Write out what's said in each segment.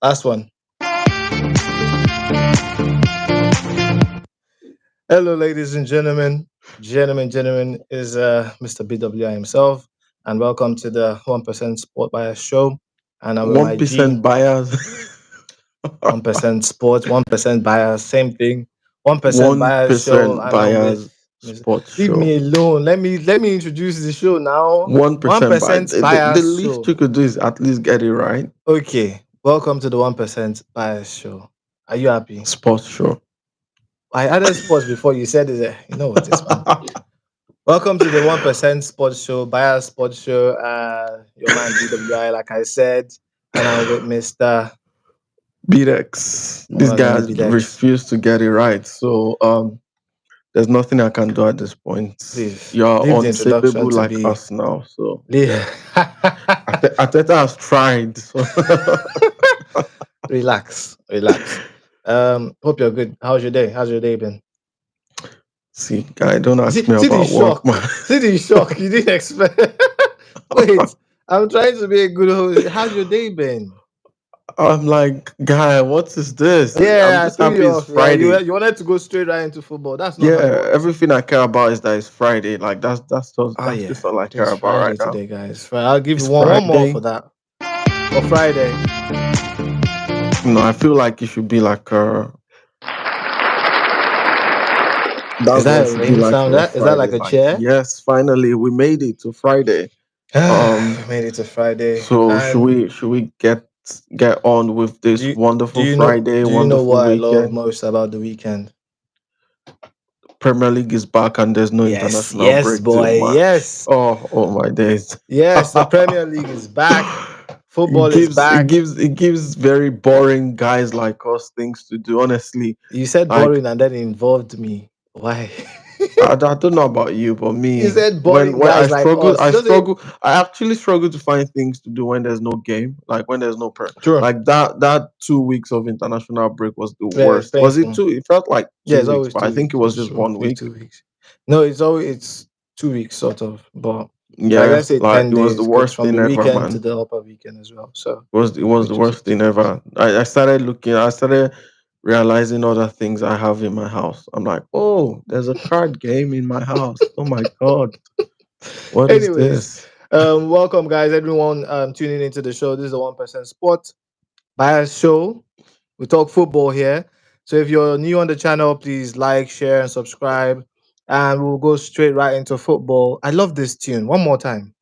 Last one. Hello, ladies and gentlemen. Gentlemen, is Mr. BWI himself, and welcome to the 1% Sport Bias Show. And I'm with my G, 1% buyers. 1% Sports, 1% Bias, same thing. 1% Bias Show, 1% and I'm with buyers sports Leave show. me alone. Let me introduce the show now. 1% buy. 1% The Bias least Show. you could do is at least get it right. Okay, welcome to the 1% Bias Show. Are you happy? Sports show. I added sports before you said it. You know what, it's fine. Welcome to the 1% Sports Show, Bias Sports Show. Your man BWI, like I said, and I'm with Mr. BDX. This One and guy only has Bidex. refused to get it right. So there's nothing I can do at this point. Please You're leave the introduction unsavable to like be. us now. So Leave. yeah. Ateta has tried. So Relax. Hope you're good. How's your day? How's your day been? see, guy, don't ask me See the about work, shock. man. See the shock. You didn't expect. Wait, I'm trying to be a good host. How's your day been? I'm like, guy, what is this? I'm Yeah, I just threw happy you it's off. Yeah, you Friday. you wanted to go straight right into football. That's not how it Yeah, works. everything I care about is that it's Friday. Like Oh that's yeah, just all I it care is about right Friday now. today, guys. I'll give you It's one more for Friday. that. For Friday. No, I feel like it should be like Is that's what that it a should be rain like sound? for a That is that Friday. like a Like, chair? yes, finally we made it to Friday. We Um, made it to Friday. so And should we get on with do this you do wonderful you know Friday, do you know wonderful what I love weekend? most about the weekend? Premier League is back and there's no international Yes, break till boy. March. Yes. Oh my days. Yes, the Premier League is back. it Football is gives it back. gives it gives very boring guys like us things to do, honestly. You said Like boring and then it involved me. Why? I don't know about you, but You me, said when boring guys like us. Just a I actually struggle to find things to do when there's no game, like when there's no true. like that 2 weeks of international break was the Yeah, it's worst. Was it painful. two? It felt like Yeah, two it's weeks, always but I 2 weeks. think it was It's just true. one It's week. 2 weeks. No, it's 2 weeks sort of, but like Yeah, let's say like ten it was the days because worst from thing the ever, weekend to man. the upper weekend as well. So It was the which is worst thing ever. I started looking, I started realizing other things I have in my house. I'm like, oh, there's a card game in my house. Oh my god, what is anyways, this? welcome guys, everyone tuning into the show. This is the 1% Sport Bias Show. We talk football here. So if you're new on the channel, please like, share, and subscribe. And we'll go straight right into football. I love this tune. One more time.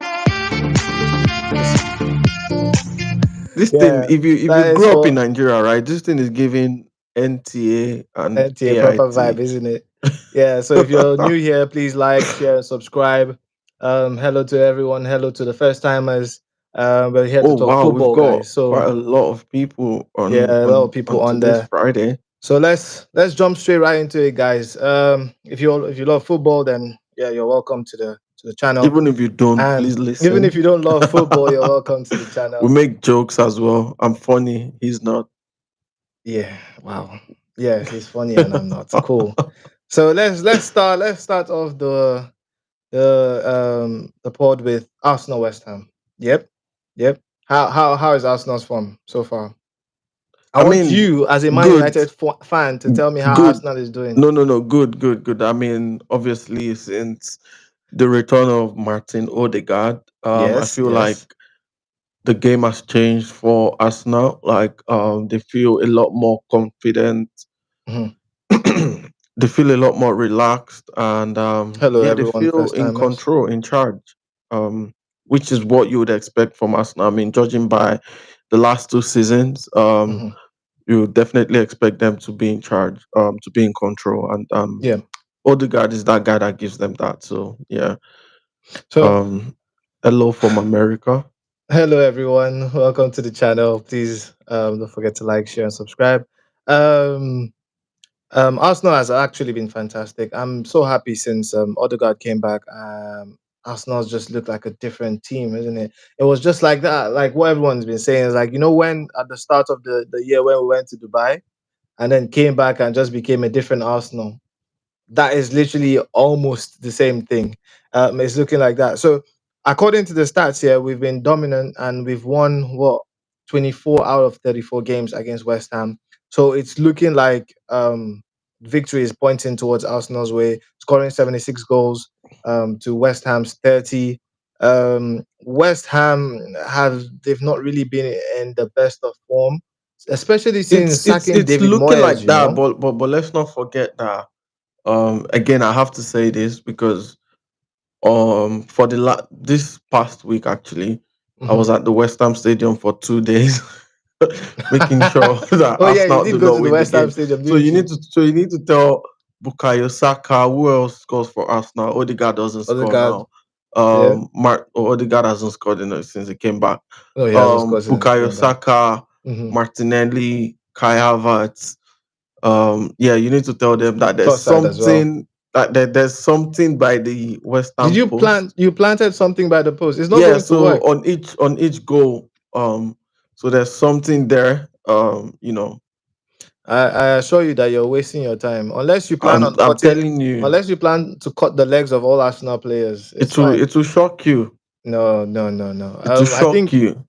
This thing, Yeah, if you that is grew up in for Nigeria, right? This thing is giving NTA and NTA proper vibe, AIT. isn't it? Yeah. So if you're new here, please like, share, and subscribe. Hello to everyone. Hello to the first timers. We're here to Oh talk wow, we've football, got guys. quite So a lot of people yeah, on a lot of on people onto on this there. Friday. So let's jump straight right into it, guys. If you love football, then yeah, you're welcome to the channel. Even if you don't, And please even if listen. you don't love football, you're welcome to the We channel. make jokes as well. I'm funny. He's not. Yeah, wow. Yeah, he's funny and I'm not. Cool. So let's start off the pod with Arsenal West Ham. Yep. Yep. How is Arsenal's form so far? I I want mean, you as a Man good, United fan to tell me how good. Arsenal is doing. No, good. I mean, obviously, since the return of Martin Odegaard, I Yes, feel like yes. the game has changed for Arsenal. Like, they feel a lot more confident. Mhm. They feel a lot more relaxed, and Hello yeah, they everyone, feel first in timers. control, in charge. Um, which is what you would expect from Arsenal. I mean, judging by the last two seasons, Mhm. you definitely expect them to be in charge, to be in control, and Yeah. Odegaard is that guy that gives them that. So yeah, So um, hello from America. hello everyone, welcome to the channel. Please don't forget to like, share, and subscribe. Um Arsenal has actually been fantastic. I'm so happy since Odegaard came back. Arsenal's just looked like a different team, isn't it? It was just like that, like what everyone's been saying is like, when at the start of the year when we went to Dubai and then came back and just became a different Arsenal. That is literally almost the same thing. It's looking like that. So according to the stats here, we've been dominant and we've won what 24 out of 34 games against West Ham. So it's looking like victory is pointing towards Arsenal's way, scoring 76 goals to West Ham's 30. West Ham have they've not really been in the best of form, especially since sacking It's David looking Moyes. like You that, know. but let's not forget that. Again, I have to say this because for this past week actually, I was Mhm. at the West Ham Stadium for 2 days, making sure that Oh yeah, you Arsenal do did go not to the win the West Ham game. Stadium, So didn't you? you need to tell Bukayo Saka who else scores for Arsenal. Odegaard doesn't score Odegaard, now. yeah. Odegaard hasn't scored since he came back. No, he hasn't scored since he Bukayo came back. Saka, Mm-hmm. Martinelli, Kai Havertz. Yeah, you need to tell them that Trossard as well. there's something by the West Did Ham you post. plant? You planted something by the post. It's not Yeah, going to so work. on each goal, so there's something there. I assure you that you're wasting your time. I'm telling you, Unless you plan to cut the legs of all Arsenal players, it's fine. it will shock you. No, no, no, no. It will shock you.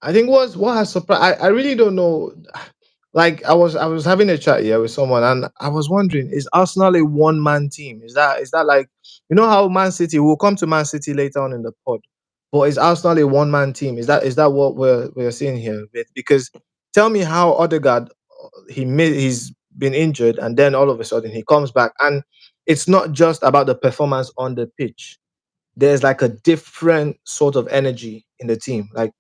I think what has surprised. I really don't know. Like I was having a chat here with someone, and I was wondering: is Arsenal a one man team? Is that like how Man City? We'll come to Man City later on in the pod. But is Arsenal a one man team? Is that what we're seeing here? Because tell me how Odegaard he's been injured, and then all of a sudden he comes back, and it's not just about the performance on the pitch. There's like a different sort of energy in the team. Like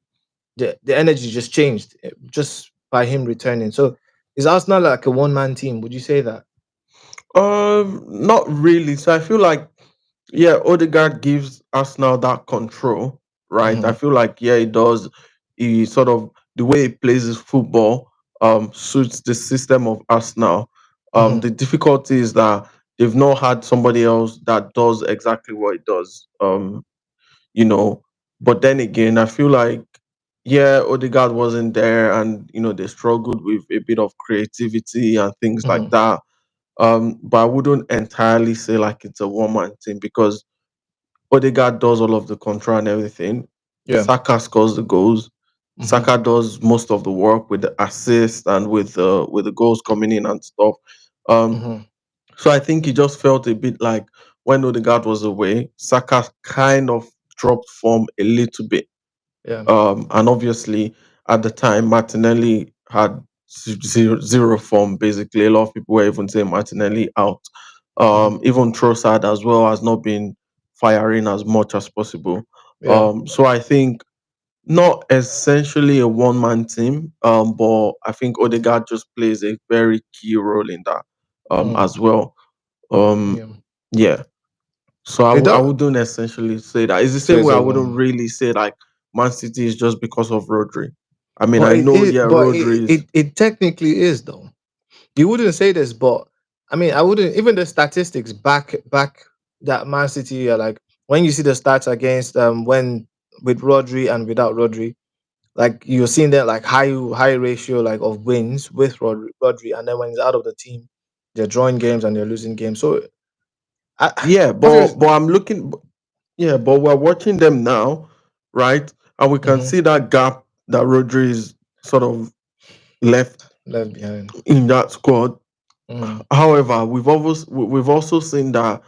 the energy just changed just by him returning. So is Arsenal like a one man team? Would you say that? Not really. So I feel like, yeah, Odegaard gives Arsenal that control, right? I Hmm. feel like, yeah, he does. He sort of the way he plays his football suits the system of Arsenal. Hmm. The difficulty is that they've not had somebody else that does exactly what he does. You know, but then again, I feel like, yeah, Odegaard wasn't there, and they struggled with a bit of creativity and things like Hmm. that. But I wouldn't entirely say like it's a one man thing because Odegaard does all of the control and everything. Yeah. Saka scores the goals. Hmm. Saka does most of the work with the assist and with the goals coming in and stuff. Um, Hmm. so I think he just felt a bit like when Odegaard was away, Saka kind of dropped form a little bit. Yeah. And obviously, at the time, Martinelli had zero form. Basically, a lot of people were even saying Martinelli out. Hmm. Even Trossard as well has not been firing as much as possible. Yeah. So I think not essentially a one man team, but I think Odegaard just plays a very key role in that Mm. as well. Um, Yeah. yeah. So It I does. wouldn't essentially say that. It's the So same it's way I a wouldn't one. really say like Man City is just because of Rodri. I mean, But I it know, is. yeah, But Rodri is. it technically is though. You wouldn't say this, but I mean, I wouldn't. Even the statistics back that Man City are like when you see the stats against when with Rodri and without Rodri, like you're seeing that like high ratio like of wins with Rodri, and then when he's out of the team, they're drawing games and they're losing games. So Yeah, obviously, but I'm looking. Yeah, but we're watching them now, right? And we can mhm, see that gap that Rodri is sort of left left behind. in that squad. Mm, However, we've also seen that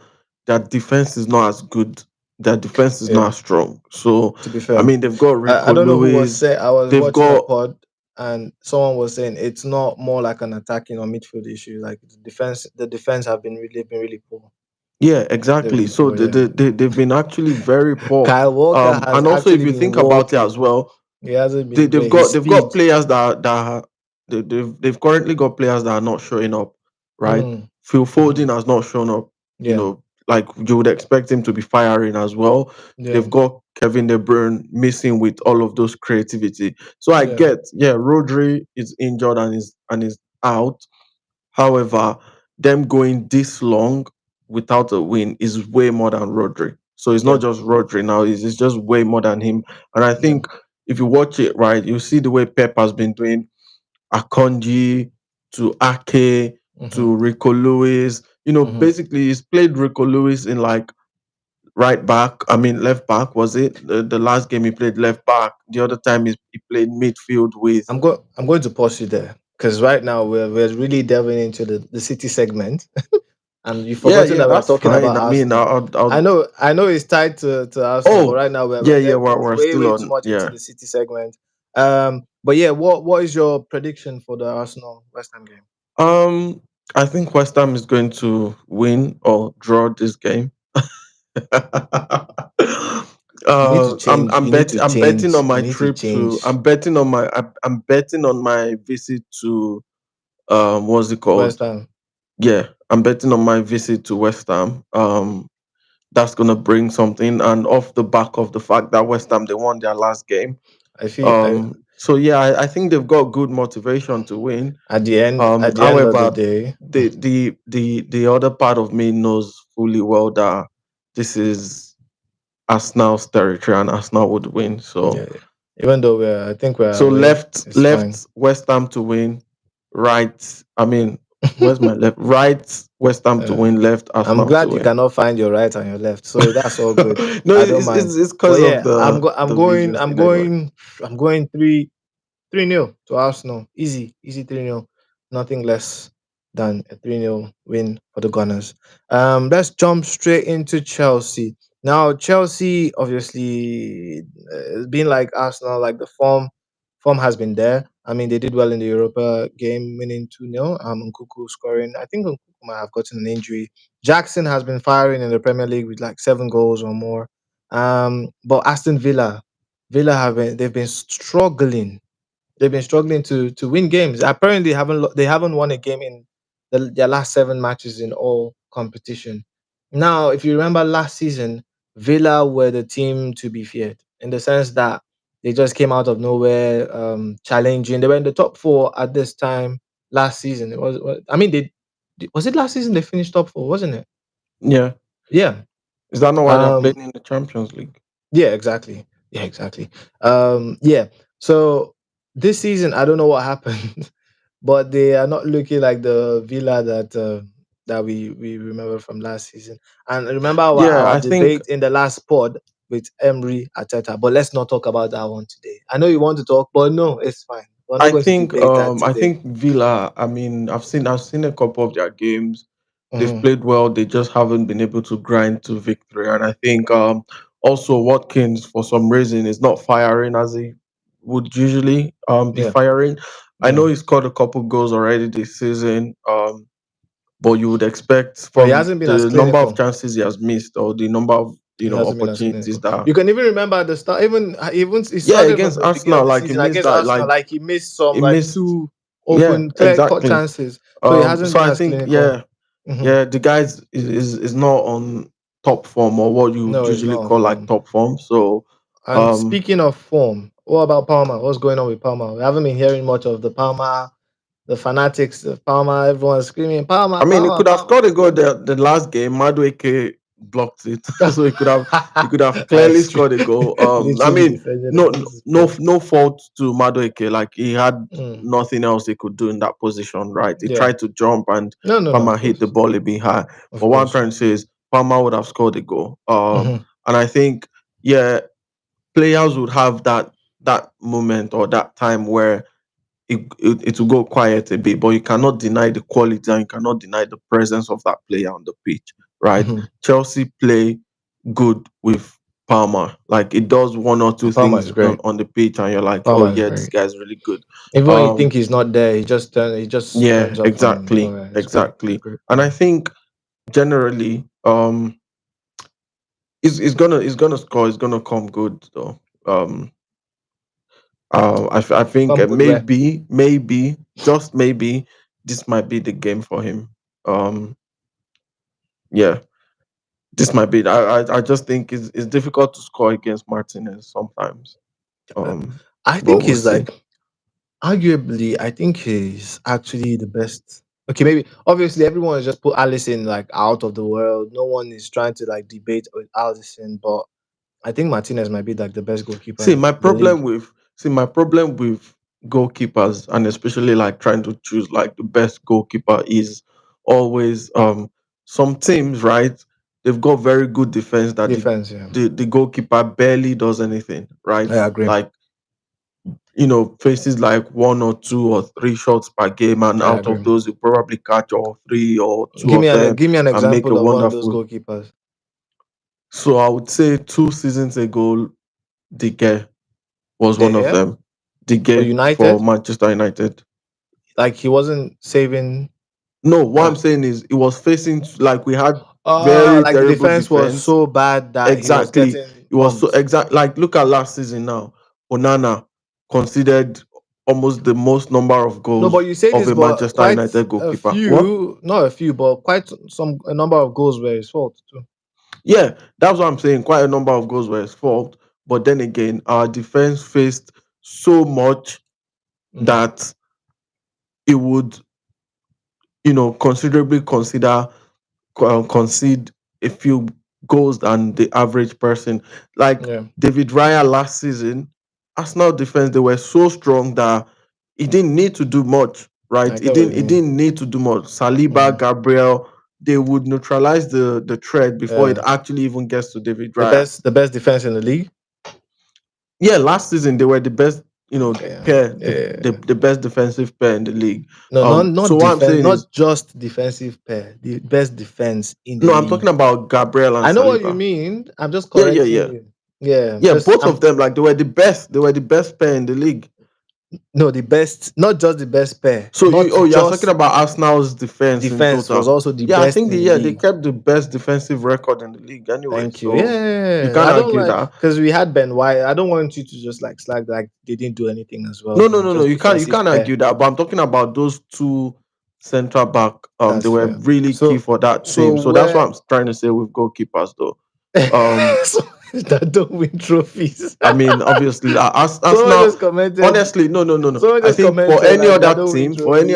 that defense is not as good. Their defense is not yeah, as strong. So to be I fair, mean, they've got I Rico don't know who was Lewis. saying. I was They've watching a got pod and someone was saying it's not more like an attacking or midfield issue. Like the defense have been really poor. Yeah, They've exactly. been So poor. Yeah. they've been actually very poor. Kyle Walker has And also, if actually you been think about it walking. as well, He hasn't been great. His they've got speed. players they've currently got players that are not showing up, right? Mm, Phil hmm. Foden has not shown up. You Yeah. know, like you would expect him to be firing as well. Yeah. They've got Kevin De Bruyne missing with all of those creativity. So I Yeah. get, yeah, Rodri is injured and is out. However, them going this long without a win is way more than Rodri. So it's not Yeah. just Rodri now, it's just way more than him. And I Yeah. think if you watch it right, you see the way Pep has been doing Akonji to Ake Hmm. to Rico Lewis. Hmm. Basically he's played Rico Lewis in like right back. I mean, left back was it? The last game he played left back. The other time he played midfield with. I'm going to pause you there because right now we're really delving into the City segment, and you've Yeah, forgotten yeah, that we're that's talking fine. about I mean, Arsenal. I know it's tied to Arsenal, but oh, right now yeah, we're yeah, delving we're way still way too on. much into Yeah. the City segment. But yeah, what is your prediction for the Arsenal West Ham game? Um, I think West Ham is going to win or draw this game. I'm betting on You my need to trip to. change I'm betting on my visit to. What's it West called? Ham. Yeah, I'm betting on my visit to West Ham. That's gonna bring something, and off the back of the fact that West Ham they won their last game. I feel So yeah, I think they've got good motivation to win. at the end of the However, day, the other part of me knows fully well that this is Arsenal's territory and Arsenal would win. yeah, yeah. Even though I think we're So away, it's fine. left West Ham to win, right. I mean, where's my left? Right West Ham to Uh, win, left I'm Arsenal to glad you win. cannot find your right and your left, so that's all good. No, I don't mind. it's But because of yeah, I'm the going videos thing anyway. I'm going 3-0 to Arsenal. Easy 3-0. Nothing less than a 3-0 win for the Gunners. Let's jump straight into Chelsea. Now, Chelsea obviously being like Arsenal, like the form has been there. I mean, they did well in the Europa game, winning 2-0. Nkuku scoring. I think Nkuku might have gotten an injury. Jackson has been firing in the Premier League with like 7 goals or more. But Aston Villa they've been struggling. They've been struggling to win games. Apparently, they haven't won a game in their last 7 matches in all competition. Now, if you remember last season, Villa were the team to be feared in the sense that they just came out of nowhere, challenging. They were in the top four at this time last season. I mean, was it last season they finished top four, wasn't it? Yeah, Yeah. is that not why they're Um, playing in the Champions League? Yeah, exactly. Yeah, exactly. Yeah. So this season, I don't know what happened, but they are not looking like the Villa that we remember from last season. And remember Yeah, our I think debate in the last pod with Emery Ateta. But let's not talk about that one today. I know you want to talk, but no, it's fine. We're not going to debate that I today. think Villa, I mean, I've seen a couple of their games. They've Hmm. played well, they just haven't been able to grind to victory. And I think also Watkins for some reason is not firing as he would usually be Yeah, firing. I yeah. know he scored a couple goals already this season. But you would expect But he from hasn't been as the number of clinical. chances he has missed or the number of He hasn't been as opportunities clinical. that You can even remember at the start, even he yeah, started from against the beginning Arsenal, of the like he season missed against that, Arsenal, like like he missed some he like missed. two Yeah, open clear cut exactly. chances. So he hasn't So been I as think clinical. yeah, Hmm. yeah, the guy is not on top form or what you would No, he's usually not on call like form. top form. So And um, speaking of form, what about Palmer? What's going on with Palmer? We haven't been hearing much of the Palmer, the fanatics of Palmer. Everyone's screaming I mean, he could have Palmer. scored a goal the last game. Madueke blocked it, so he could have clearly That's true. scored a goal. I Literally mean, defended against his best. no fault to Madueke. Like he had Mm, nothing else he could do in that position, right? He yeah. tried to jump and No, Palmer of hit the course. ball a bit high. Of But what I'm course. trying to say is Palmer would have scored a goal. Hmm. And I think yeah, players would have that moment or that time where it will go quiet a bit, but you cannot deny the quality and you cannot deny the presence of that player on the pitch, right? Hmm. Chelsea play good with Palmer. Like it does one or two Palmer things is great. on the pitch, and you're like, oh Palmer is yeah, this great. guy's really good. Even when you Um, think he's not there, he just yeah, turns up from exactly, nowhere. It's great. It's a exactly. great And I player. think generally, he's gonna score. He's gonna come good though. Um, I think Come good where? maybe, just maybe, this might be the game for him. Um, yeah, this might be. I just think it's difficult to score against Martinez sometimes. Uh, Um, I but think we'll he's see. like arguably. I think he's actually the best. Okay, maybe obviously everyone has just put Allison like out of the world. No one is trying to like debate with Allison, but I think Martinez might be like the best goalkeeper See, in the league. my problem with goalkeepers, and especially like trying to choose like the best goalkeeper is always some teams, right? they've got very good defense that Defense, yeah. the goalkeeper barely does anything, right? I agree. Like, faces like one or two or three shots per game, and I out of agree. those, you probably catch all three or two of them Give me an and make a example of one of those wonderful. goalkeepers. So I would say 2 seasons ago, De was De one of Gea them. for De for United, Manchester United. like he wasn't saving. No, what Uh, I'm saying is it was facing, like, we had very like the terrible defense was defense. so bad that he was Exactly. getting It was so bumped. exact. Like, look at last season now. Onana considered almost the most number of No, but goals you say of this, a but Manchester quite United a goalkeeper. What? few, not a few, but quite some a number of goals were his fault too. Yeah, that's what I'm saying. Quite a number of goals were his fault. But then again, our defense faced so much Mm, that it would, considerably concede a few goals than the average person. Like yeah, David Raya last season, Arsenal defense, they were so strong that he didn't need to do much, right? I He get what didn't you he mean. didn't need to do much. Saliba, Mm, Gabriel, they would neutralize the threat before it yeah, actually even gets to David Raya. the best defense in the league. Yeah, last season they were the best, Okay, pair, yeah. the best defensive pair in the league. No, So not what I'm defense, saying is, not just defensive pair. The best defense in the no, I'm league. talking about Gabriel and I know what you Saliba. mean. I'm just Yeah, yeah, correcting yeah. you. Yeah, Yeah, just both of them, like, they were the best. They were the best pair in the league. no, the best, not just the best pair, So not you're talking just about Arsenal's defense in defense was total. also the Yeah, I best think in the they league. kept the best defensive record in the league anyway. Thank you. So you Yeah, can't I don't argue like that. because we had Ben White. I don't want you to just like slag like they didn't do anything as well. No, no, no, no. Just You defensive can't pair. argue that. But I'm talking about those two central back. They That's were fair. really key So, for that so team. So that's what where I'm trying to say with goalkeepers, though. Um, so that don't win trophies. I mean, obviously, Someone Arsenal. just commented. Honestly, no, no, no, no. Someone I just think for commented any like that other don't win team, trophies.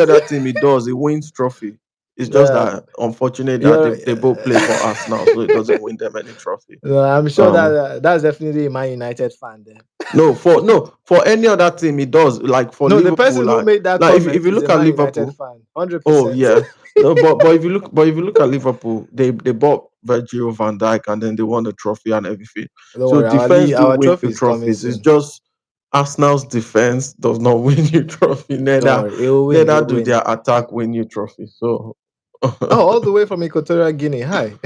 it wins trophy. It's just Yeah, that unfortunate that you're. they both play for Arsenal, so it doesn't win them any trophy. No, I'm sure that Um, that's definitely a Man United fan there. no, for any other team, it does. Like for No, the Liverpool, person who made that if comment you is a look at Man United Liverpool, fan, 100%. oh Don't yeah, no, but if you look at Liverpool, they bought Virgil van Dijk and then they won the trophy and everything. So worry, defense do our win trophy you is coming trophies. It's soon. just Arsenal's defense does not win you trophy. Don't Neither worry, it will win. It neither will do win. their attack win you trophy. So Oh, all the way from Equatorial Guinea. Hi.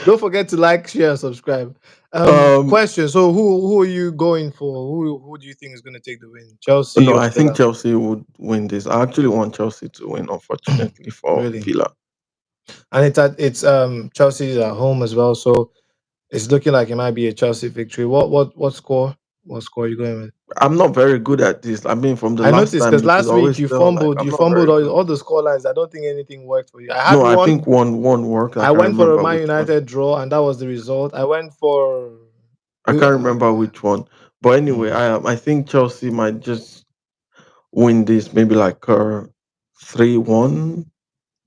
Don't forget to like, share, and subscribe. um Question. So, who are you going for? Who do you think is going to take the win? Chelsea no, or I think Villa? Chelsea would win this. I actually want Chelsea to win, unfortunately for Really? Villa. And it's Chelsea's at home as well, so it's looking like it might be a Chelsea victory. What score? What score are you going with? I'm not very good at this. I mean, from the I last noticed time because it is last week always tell, like, I'm you not fumbled very good. all the score lines. I don't think anything worked for you. I had No, I one. think one worked. I I can't went for a remember Man which one. United draw, and that was the result. I went for. I can't remember which one. But anyway, Mm, I think Chelsea might just win this, maybe like a 3-1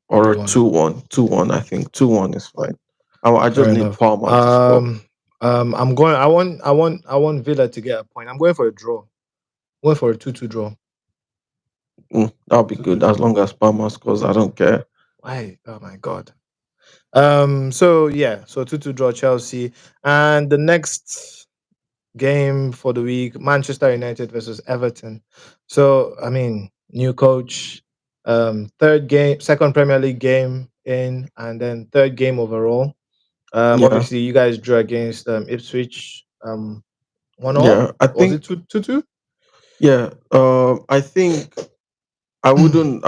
or a 3-1. 2-1. 2-1, I think. 2-1 is fine. I just Fair need enough. Palmer to score. I'm going. I want Villa to get a point. I'm going for a draw. I'm going for a 2-2 draw. That'll be 2-2 good as draw. long as Palmer scores. I don't care. Why? Oh my god. So yeah. So 2-2 draw Chelsea, and the next game for the week, Manchester United versus Everton. So I mean, new coach, third game, second Premier League game in, and then third game overall. Yeah. Obviously, you guys drew against Ipswich. 1-1. Yeah. I Was it think, 2-2? yeah. I think I wouldn't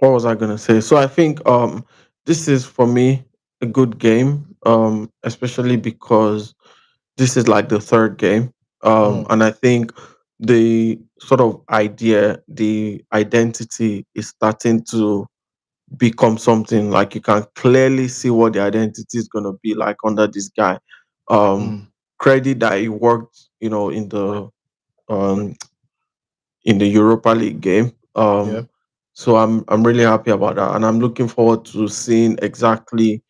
what was I gonna say? So I think this is for me a good game, especially because this is like the third game. Mm, And I think the sort of idea, the identity is starting to become something. Like, you can clearly see what the identity is gonna be like under this guy. Um mm, Credit that he worked, um in the Europa League game. yeah. So I'm really happy about that, and I'm looking forward to seeing exactly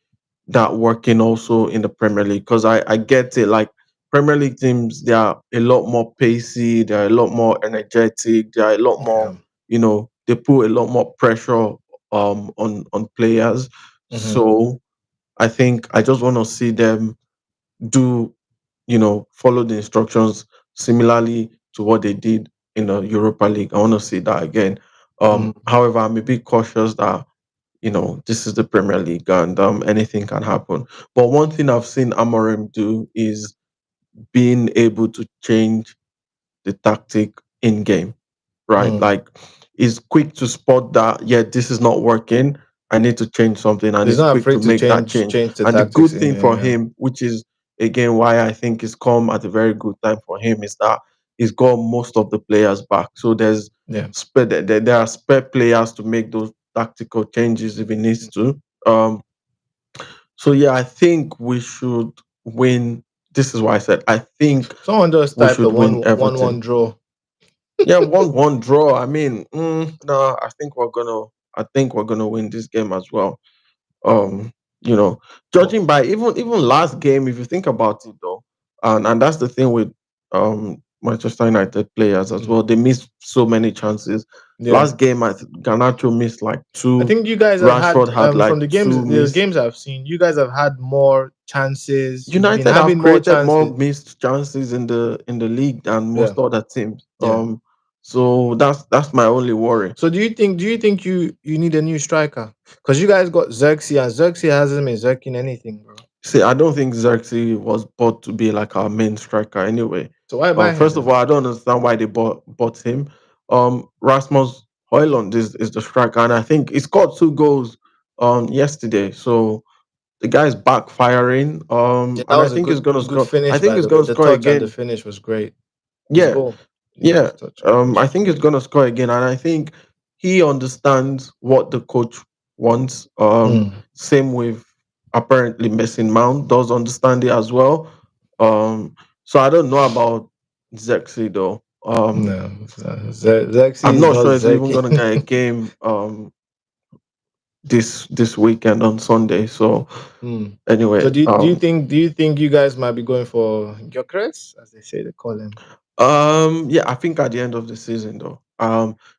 that working also in the Premier League, because I get it. Like, Premier League teams, they are a lot more pacey, they are a lot more energetic, they are a lot more Yeah. they put a lot more pressure on players. Mm-hmm. So I think I just want to see them do, follow the instructions similarly to what they did in the Europa League. I want to see that again. Mm. However, I'm a bit cautious that this is the Premier League and anything can happen. But one thing I've seen Amorim do is being able to change the tactic in game, right? Mm. Like he's quick to spot that, yeah, this is not working. I need to change something, and He's he's not quick to afraid to make that change change. change the And the tactics good in thing game. for Yeah. him, which is again why I think it's come at a very good time for him, is that he's got most of the players back. So Yeah. there are spare players to make those tactical changes if he needs to. Um, so yeah, I think we should win. This is why I said I think Someone just we typed a should win one Everton. draw. Yeah, 1-1 draw. I mean, no, I think we're gonna win this game as well. Um, you know, Oh, judging by even last game, if you think about it though, and that's the thing with Manchester United players as mm. well. They missed so many chances. Yeah. Last game, Garnacho missed like I two. think you guys have had Rashford had from like the two missed. games I've seen, you guys have had more chances. You've been United have having more created more chances. missed chances in the league than Yeah. most other teams. Yeah. So that's my only worry. So do you think you need a new striker? Because you guys got Xerxes and Xerxes hasn't been Xerxing anything, bro. See, I don't think Xerxes was bought to be like our main striker anyway. So why buy him First of then? all, I don't understand why they bought him. Rasmus Højlund is the striker, and I think he scored 2 goals yesterday. So the guy's backfiring. Yeah, that And I was a think he's gonna good score. I finish think by he's the way. gonna The score touch and the again. finish was great. His Yeah, goal, yeah. his touch and finish I was think he's great. gonna score again, and I think he understands what the coach wants. Mm. Same with apparently Mason Mount does understand it as well. So I don't know about Zexi though. No, Xerxes I'm is not not sure he's even gonna Xerxes. get a game this weekend on Sunday. So Hmm. So anyway, do you think you guys might be going for Gyökeres, as they say they call him? yeah, I think at the end of the season though.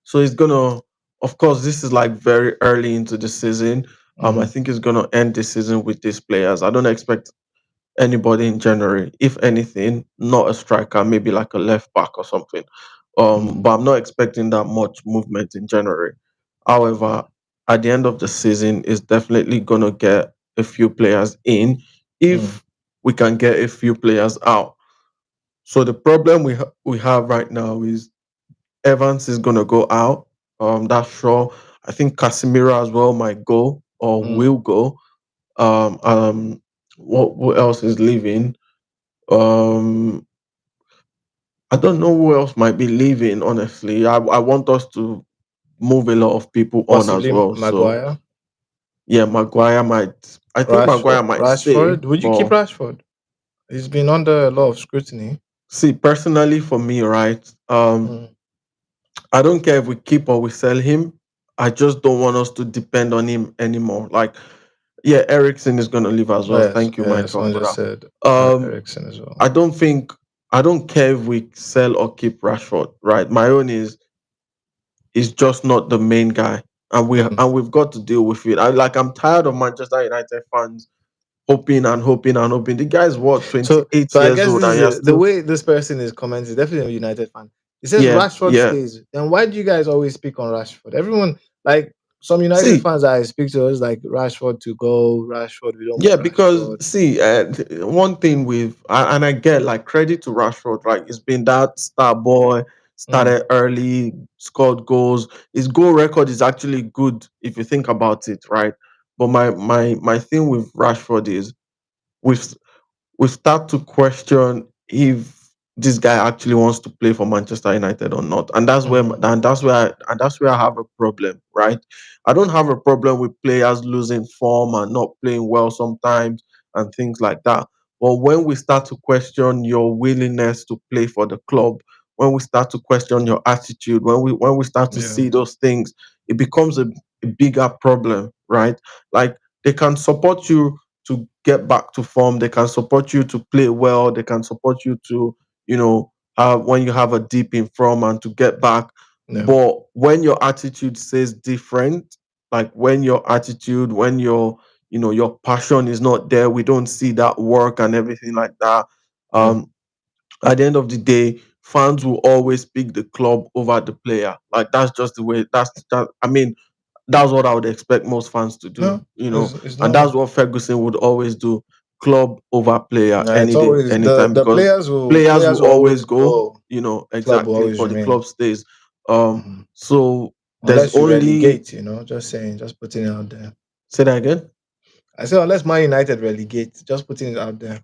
So he's gonna, of course, this is like very early into the season. I Mm-hmm. think he's gonna end the season with these players. I don't expect anybody in January. If anything, not a striker, maybe like a left back or something. But I'm not expecting that much movement in January. However, at the end of the season, is definitely gonna get a few players in Mm-hmm. if we can get a few players out. So the problem we have right now is Evans is gonna go out. That's sure. I think Casemiro as well might go or Mm. will go. What else is leaving? Um, I don't know who else might be leaving. Honestly, I want us to move a lot of people on as Possibly well. So Maguire, yeah, Maguire might. I think Maguire Rashford. might stay, Rashford. Would you keep but Rashford? He's been under a lot of scrutiny. see, personally for me, right? Mm. I don't care if we keep or we sell him. I just don't want us to depend on him anymore. Like, yeah, Ericsson is gonna leave as Oh well. yes, Thank you, yeah. Michael, Someone for just that. said Um, Ericsson as well. I don't think I don't care if we sell or keep Rashford. Right, my own is just not the main guy, and Mm. we've got to deal with it. I'm tired of Manchester United fans hoping and hoping and hoping. The guy is what, So 28 so I years guess old, this and is you're the still way this person is commenting. Definitely a United fan. He says yeah, Rashford yeah. stays. Then why do you guys always speak on Rashford? Everyone like some United See, fans that I speak to is like Rashford to go. Rashford, we don't yeah, want because Rashford. see, one thing and I get like credit to Rashford, right? It's been that star boy, Mm. started early, scored goals. His goal record is actually good if you think about it, right? But my thing with Rashford is we've we start to question if this guy actually wants to play for Manchester United or not, and Mm. that's where I have a problem, right? I don't have a problem with players losing form and not playing well sometimes and things like that. But when we start to question your willingness to play for the club, when we start to question your attitude, when we start to Yeah. see those things, it becomes a bigger problem, right? Like they can support you to get back to form. They can support you to play well. They can support you to, have when you have a dip in form and to get back. Yeah. But when your attitude says different, like when your attitude, when your passion is not there, we don't see that work and everything like that. Yeah. Um, at the end of the day, fans will always pick the club over the player. Like that's just the way. I mean, that's what I would expect most fans to do. No, it's And normal. that's what Ferguson would always do: club over player Yeah, it's any day, always anytime, the because players will players will always always go. go. Club will Exactly, always but the remain. club stays. Um, Mhm. so there's Unless you only relegate, just saying, just putting it out there. say that again. I said unless Man United relegate, just putting it out there.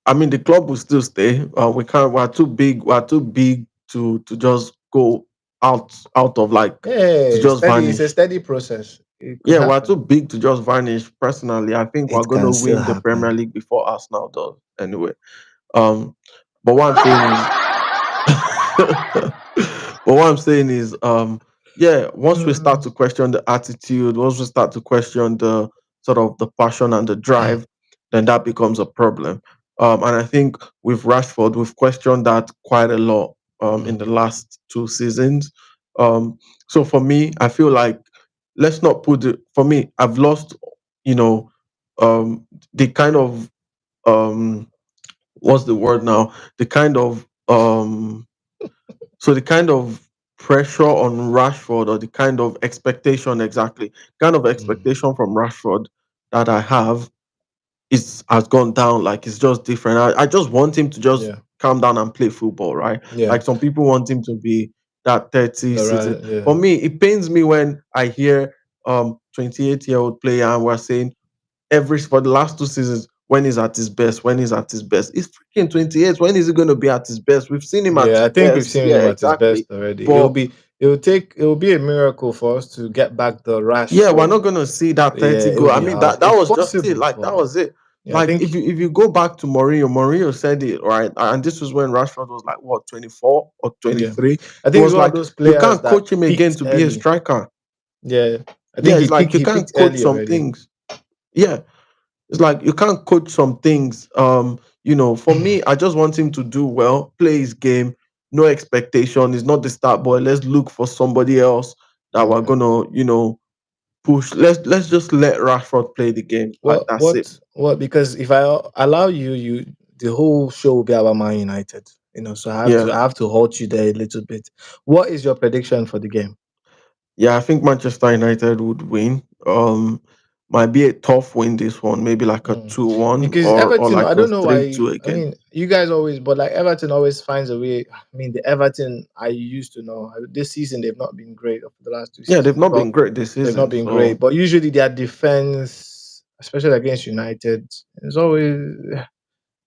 I mean, the club will still stay. We can't. We're too big. We're too big to just go out of like to Hey, just steady. It's a vanish. steady process. It could Yeah, we're too happen. big to just vanish. Personally, I think we're It gonna can still win the Premier happen. League before Arsenal does. Anyway, um, but what I'm saying is, but what I'm saying is, yeah, once we start to question the attitude, once we start to question the sort of the passion and the drive, then that becomes a problem. And I think with Rashford, we've questioned that quite a lot in the Mhm. last two seasons. Um, so for me, I feel like let's not put it. For me, I've lost, you know, the kind of what's the word now? The kind of so the kind of pressure on Rashford, or the kind of expectation, exactly, kind of Mm. expectation from Rashford that I have is has gone down. Like it's just different. I just want him to just Yeah. calm down and play football, right? Yeah. Like some people want him to be that 30 The season. right. For Yeah. me, it pains me when I hear 28-year-old player and we're saying every for the last two seasons when he's at his best, when he's at his best. He's freaking 28. When is he going to be at his best? We've seen him at Yeah. his I think we've best. seen Yeah, him at his best exactly. already. But It will be a miracle for us to get back the yeah, we're Rashford. not going to see that Yeah, 30 it will goal. I be mean, hard. that It's was just it. possible Like that for. was it. Yeah, I Like think. if you go back to Mourinho said it right, and this was when Rashford was like what 24 or Yeah, 23. I He think he's was one of like, those you players can't that coach him again peaked to be a early. striker. Yeah, I Yeah, think it's like you he can't peaked coach early some already. things. Yeah, it's like you can't coach some things. For me, I just want him to do well, play his game, no expectation. He's not the start boy. Let's look for somebody else that we're Okay. gonna, push. Let's just let Rashford play the game. Like that's it. What? Because if I allow you, the whole show will be about Man United. So Yeah. I have to halt you there a little bit. What is your prediction for the game? Yeah, I think Manchester United would win. Might be a tough win this one, maybe like a Mm. 2-1 Because or Everton, I like a don't know why. 3-2 I again. mean, you guys always, but like Everton always finds a way. I mean, the Everton I used to know this season they've not been great for the last two Yeah, they've seasons, not but been great this they've not season. been great. So But usually their defense, especially against United, is always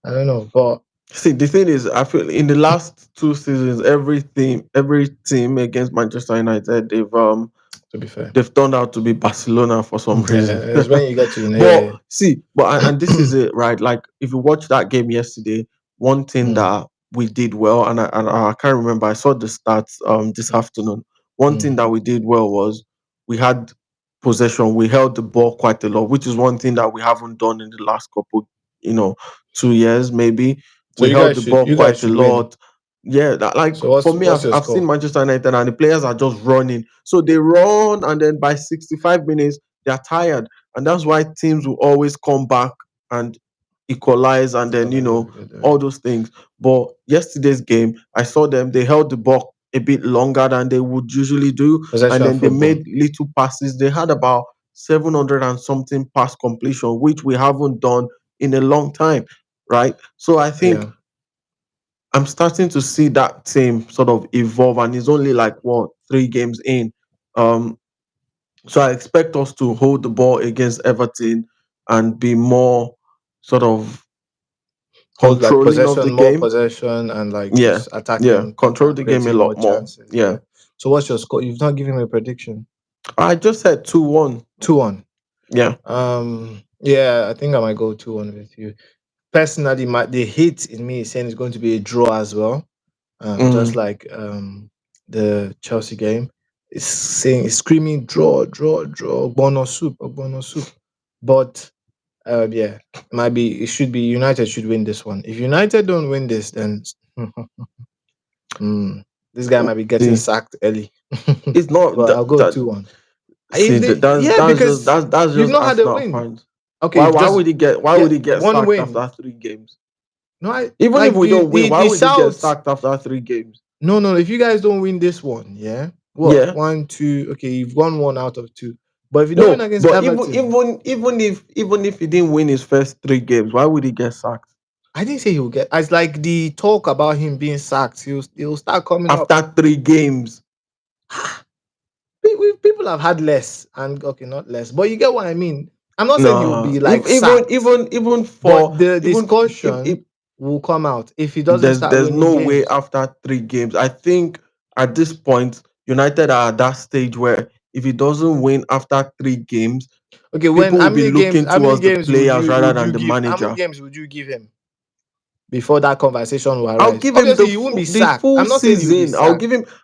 I don't know. But see, the thing is, I feel in the last two seasons, every team against Manchester United, to be fair, they've turned out to be Barcelona for some yeah, reason. it's when you get to But yeah, see, and this is it, right? Like if you watch that game yesterday, one thing mm, that we did well, and I can't remember, I saw the stats this afternoon. One thing mm, that we did well was we had possession, we held the ball quite a lot, which is one thing that we haven't done in the last couple, you know, 2 years maybe. so We held the ball you guys quite a should win. lot. Yeah, like So for me, what's I've, your I've seen score? Manchester United and the players are just running. So they run, and then by 65 minutes, they're tired. And that's why teams will always come back and equalize, and then, all those things. But yesterday's game, I saw them, they held the ball a bit longer than they would usually do. And Possession then they football. made little passes. They had about 700 and something pass completion, which we haven't done in a long time. Right. So I think Yeah. I'm starting to see that team sort of evolve, and it's only like what 3 games in. Um, so I expect us to hold the ball against Everton and be more sort of Hold like controlling of the possession, more game. possession, and like Yeah, just yeah, attacking control better, the game a creating more lot more. chances. Yeah, Yeah. So what's your score? You've not given me a prediction. I just said 2-1. 2-1. Yeah. Yeah, I think I might go 2-1 with you. Personally, the hit in me is saying it's going to be a draw as well. Just Mm. like the Chelsea game. It's screaming draw, draw, draw, bono soup. But yeah, it should be United should win this one. If United don't win this, then mm, this guy might be getting See, sacked early. it's not But that, I'll go that 2-1. see that, Yeah, because that's you've just not had a Arsenal win. fans. Okay, just Why yeah, would he get one sacked win. after 3 games? No, Even if like we don't win, why the would he get shouts. sacked after 3 games? No, no. If you guys don't win this one, yeah, what Yeah. one, two? Okay, you've won one out of two. But if you don't win No, against but even Everton, even even if he didn't win his first 3 games, why would he get sacked I didn't say he'll get. It's like the talk about him being sacked. He'll start coming up. after 3 games? People have had less, and okay, not less, but you get what I mean. I'm not saying he'll No, be like sacked, even but for the even if discussion will come out if he doesn't start there's winning no way games. after 3 games. I think at this point, United are at that stage where if he doesn't win after 3 games, Okay, when people will be looking how many towards the games would players you rather would you than the give? How many manager. games would you give him before that conversation will I'll arise? give him Obviously, he won't be the sacked. full I'm not saying he'll be season. sacked.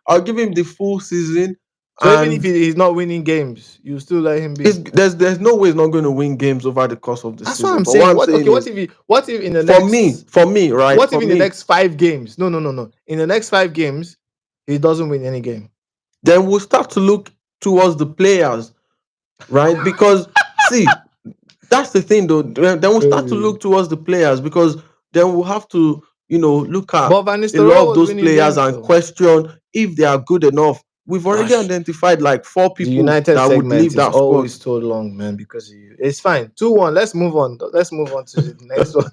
I'll give him the full season, So even if and he's not winning games, you still let him be. there's no way he's not going to win games over the course of the That's what season. I'm But what saying. I'm What okay? saying is, What if in the next for me, right, what if for in the me, next 5 games? No, no, no, no. In the next 5 games, he doesn't win any game. then we'll start to look towards the players, right? Because see, that's the thing, though. Then we'll start to Uh, look towards the players because then we'll have to, look at But Van a lot Nistelrooy of was those winning players games and though. question if they are good enough. We've already Gosh, identified like four the people United that would segment leave is that squad. always so long, man, because of you. It's fine. 2-1. Let's move on. Let's move on to the next one.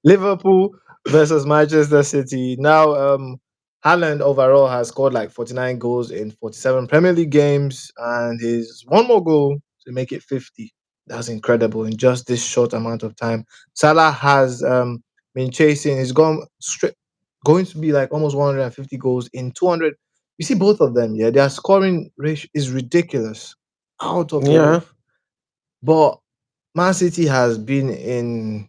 Liverpool versus Manchester City. Now, Haaland overall has scored like 49 goals in 47 Premier League games, and he's one more goal to make it 50. That's incredible in just this short amount of time. Salah has been chasing. He's gone straight, going to be like almost 150 goals in 200. You see both of them, yeah. Their scoring ratio is ridiculous, out of the Yeah, roof. But Man City has been in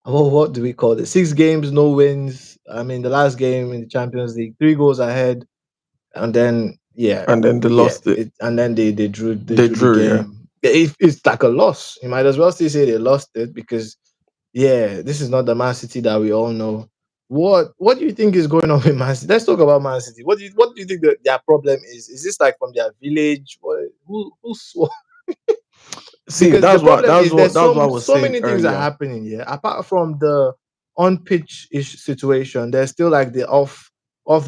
what do we call it? 6 games, no wins. I mean, the last game in the Champions League, 3 goals ahead, and then and then they yeah, lost it. and then they They drew the drew. Yeah. game. It's like a loss. You might as well still say they lost it because yeah, this is not the Man City that we all know. What do you think is going on with Man City? Let's talk about Man City. What do you think that their problem is? Is this like from their village? Who See, because the problem is there's that's what I was so saying many things are earlier. happening here. Apart from the on pitch ish situation, there's still like the off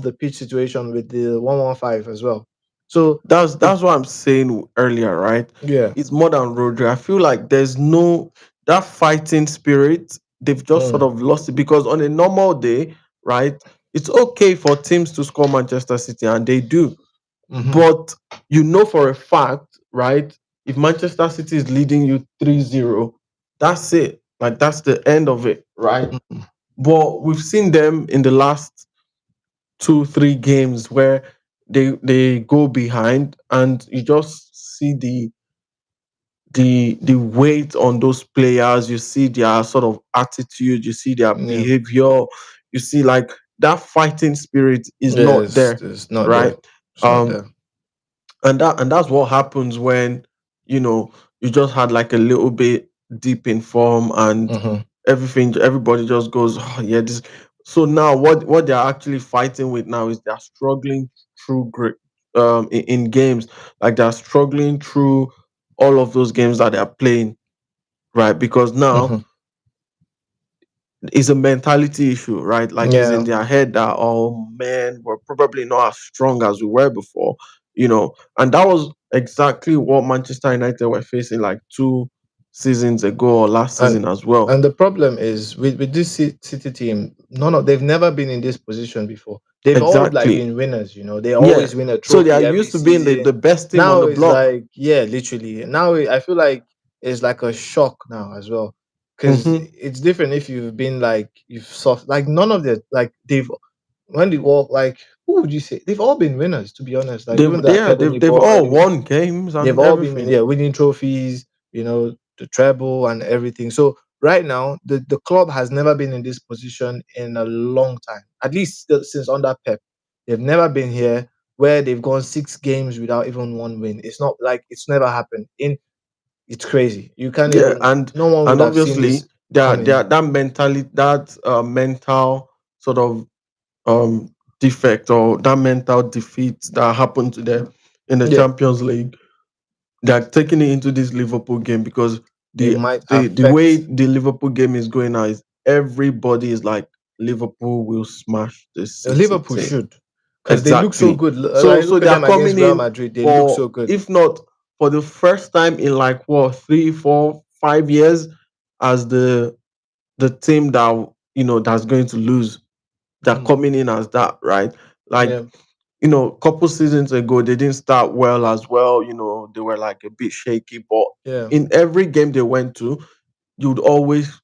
the pitch situation with the 115 as well. So the That's what I'm saying earlier, right? yeah. It's more than Rodri. I feel like there's no that fighting spirit. They've just sort Mm, of lost it because on a normal day, right? It's okay for teams to score Manchester City, and they do. mm-hmm, But you know for a fact, right? If Manchester City is leading you 3-0, that's it. Like that's the end of it, right? mm-hmm, But we've seen them in the last 2 3 games where they go behind and you just see the weight on those players, you see their sort of attitude, you see their yeah. behavior, you see like that fighting spirit is not Yes, there, it's not right? there. It's not um there. and that's what happens when you know you just had like a little bit deep in form and Mm-hmm, everybody just goes, oh yeah, this. So now what they're actually fighting with now is they're struggling through great in games, like they're struggling through all of those games that they're playing, right? Because now mm-hmm. it's a mentality issue, right? Like it's in Yeah. their head that, oh man, we're probably not as strong as we were before, and that was exactly what Manchester United were facing like 2 seasons ago or last And season as well. and the problem is with this City team, none of they've never been in this position before. They've always like Exactly. been winners, They Yeah. always win a So they are trophy every used to being the season. best team on Now the it's block. like, yeah, literally. Now I feel like it's like a shock now as well. Because Hmm. it's different if you've been like you've soft like none of the like they've when they walk like who would you say they've all been winners to be honest. Like even the academy They've boy, all won games they've and all been everything. yeah winning trophies, the treble and everything. So right now, the club has never been in this position in a long time. At least since under Pep, they've never been here where they've gone 6 games without even one win. It's not like it's never happened. It's crazy. You can't Yeah, even. No one and would have seen this obviously coming. that mentality, that mental sort of um defect or that mental defeat that happened to them in the Yeah, Champions League, they're taking it into this Liverpool game because it the might the way affect. the Liverpool game is going now is everybody is like Liverpool will smash the City Liverpool team. should, because they look so Exactly. good. So Like, so look at they are them against coming Real in Madrid. They look for, so good. if not for the first time in like what, 3, 4, 5 years, as the team that that's going to lose. They're Mm, coming in as that, right? Like, yeah, couple seasons ago, they didn't start well as well. They were like a bit shaky, but yeah. in every game they went to, you'd always,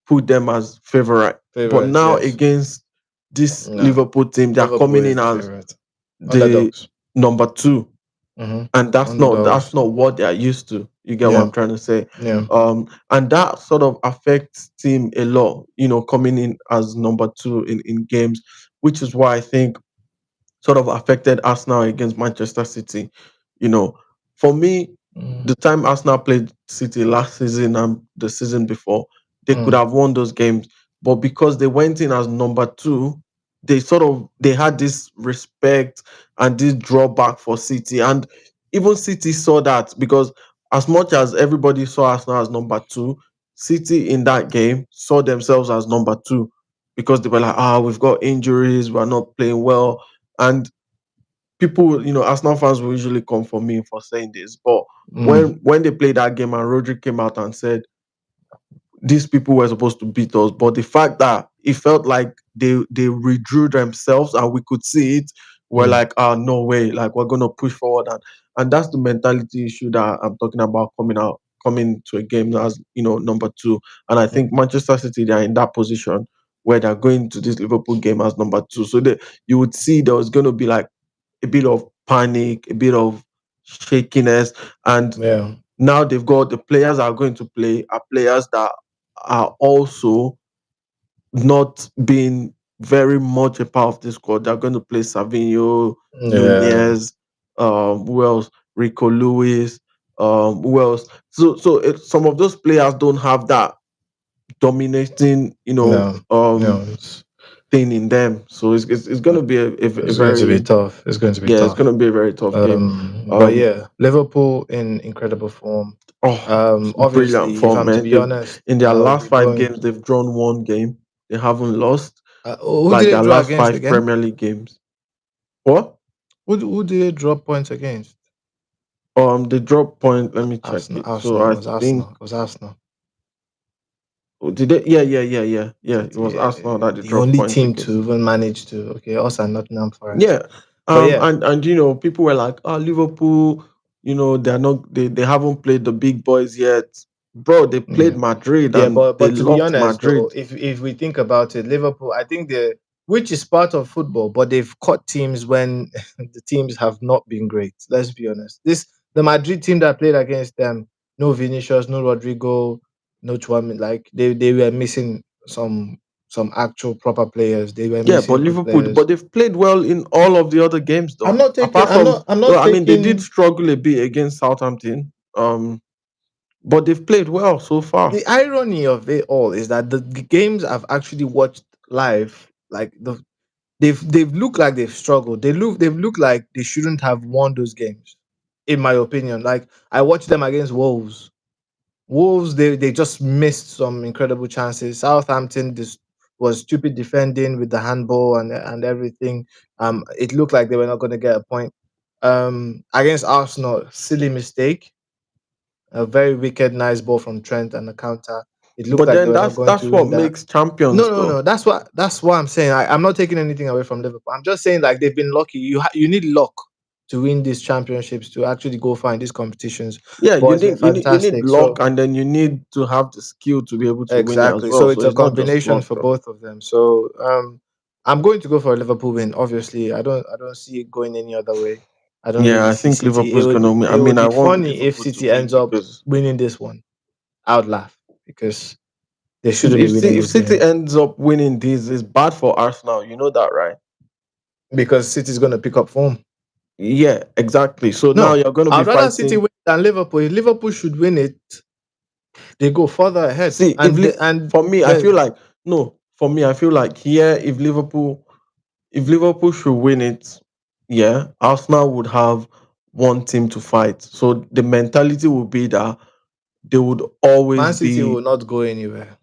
put them as favorite. But Favorites, now yes. against this No, Liverpool team, they're Liverpool coming is in the as favorite. the Underdogs. number two, Mm-hmm. and that's Underdogs. not what they're used to. You get what Yeah, I'm trying to say? yeah. And that sort of affects team a lot. Coming in as number two in games, which is why I think sort of affected Arsenal against Manchester City. You know, for me, Mm, the time Arsenal played City last season and the season before, they could mm, have won those games. But because they went in as number two, they had this respect and this drawback for City. And even City saw that, because as much as everybody saw Arsenal as number two, City in that game saw themselves as number two, because they were like, we've got injuries, we're not playing well. And people, Arsenal fans will usually come for me for saying this, but mm. when they played that game and Rodri came out and said these people were supposed to beat us, but the fact that it felt like they withdrew themselves and we could see it, we're Mm, like, no way, like we're gonna push forward. And that's the mentality issue that I'm talking about, coming to a game as number two. And I think mm. Manchester City, they are in that position where they're going to this Liverpool game as number two. So you would see there was going to be like a bit of panic, a bit of shakiness. And Yeah, now they've got the players that are going to play are players that are also not being very much a part of this squad. They're going to play Savinho, yeah, Nunez, who else? Rico Lewis, who else? Some of those players don't have that dominating, no, no. thing in them. So it's going to be a It's going to be very, tough. It's going to be yeah, it's going tough. to be a very tough game. But Um, yeah, Liverpool in incredible form. Oh, brilliant Obviously, if form, I'm to man. be They've honest, In their I'll last be five going. games, they've drawn one game. They haven't lost. Who did Like they their draw last against five again? Premier League games. What? Who did they drop points against? The drop point. Let me check Arsenal. it. So Arsenal. It I was think, Arsenal. It was Arsenal. did they? Yeah, yeah, yeah, yeah, yeah. It was Yeah, Arsenal that they the dropped only points team against. to even manage to. Okay, us and Nottingham Forest. Yeah. But yeah, And people were like, Liverpool. They're not. They haven't played the big boys yet, bro. They played yeah. Madrid Yeah, and they but to be locked honest though, Madrid. if we think about it, Liverpool, I think which is part of football, but they've caught teams when the teams have not been great. Let's be honest. The Madrid team that played against them, no Vinicius, no Rodrigo, no Chouameni, like they were missing some actual proper players. They were Yeah, but missing good Liverpool, players. but they've played well in all of the other games, I'm though. not taking. Apart from, I'm well, not I mean, they did taking. struggle a bit against Southampton, but they've played well so far. The irony of it all is that the games I've actually watched live, like they've looked like they've struggled. They've looked like they shouldn't have won those games, in my opinion. Like I watched them against Wolves. Wolves, they just missed some incredible chances. Southampton, this was stupid defending with the handball and everything. It looked like they were not going to get a point. Against Arsenal, silly mistake, a very wicked, nice ball from Trent and the counter. It looked But like they then were not that's going that's to what win that. makes champions, No, no, though. no. That's what I'm saying. I'm not taking anything away from Liverpool. I'm just saying like they've been lucky. You need luck to win these championships to actually go far in these competitions. Yeah, But you it's been need you need you need fantastic. luck, So and then you need to have the skill to be able to win it as exactly. well. So So it's a it's not just combination luck, for though. both of them. So I'm going to go for a Liverpool win. Obviously, I don't see it going any other way. I don't Yeah, really I see think City. Liverpool is gonna win. I It mean, would I be want funny if Liverpool to City win ends up because, winning this one. I would laugh because they if shouldn't be if, winning Ci- if this City game ends up winning this, it's bad for Arsenal. You know that, right? because City's going to pick up form. Yeah, exactly. So now No, you're going to be I'd rather City fighting. win than Liverpool. If Liverpool should win it, they go further ahead. See, And for me, I feel then like, no. For me, I feel like here, if Liverpool, if Liverpool should win it, yeah, Arsenal would have one team to fight. So the mentality would be that they would always Man City be. will not go anywhere.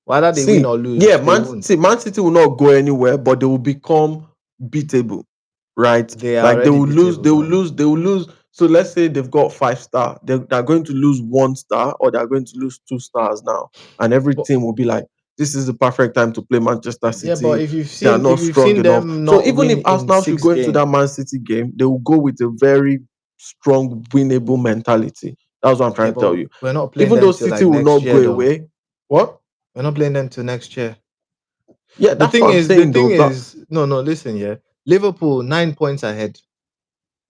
Whether they win See, or yeah, lose, they Man won't. see, Man City will not go anywhere, but they will become beatable, right? They are Like they already will lose, beatable they will though. lose, they will lose. So let's say they've got 5 star, they're going to lose 1 star, or they're going to lose 2 stars now, and every But team will be like, "This is the perfect time to play Manchester yeah, but City. They are not if you've strong seen enough." them So not even if win in Arsenal should six go into games, that Man City game, they will go with a very strong, winnable mentality. That's what I'm yeah, trying to tell but you. we're not playing Even them though till City like will not next go year though. away, what? We're not playing them till next year. Yeah, that's what I'm The saying thing though. But is, no, no, listen, yeah. Liverpool 9 points ahead.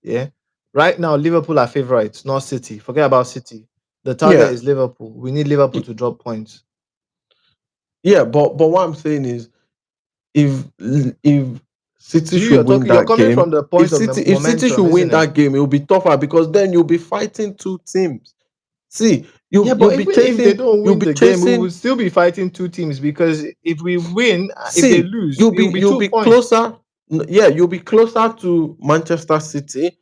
Yeah. Right now, Liverpool are favourites, not City. Forget about City. The target yeah, is Liverpool. We need Liverpool y- to drop points. yeah, but what I'm saying is, if City should You're win talking. You're that coming game, from the point of if City should momentum, win isn't it? that game, it will be tougher because then you'll be fighting 2 teams. See, Yeah, you'll but be even if they chasing, don't you'll win be the game, we will chasing. still be fighting two teams because if we win, if they See, lose, it will be you'll two be points. closer. Yeah, you'll be closer to Manchester City,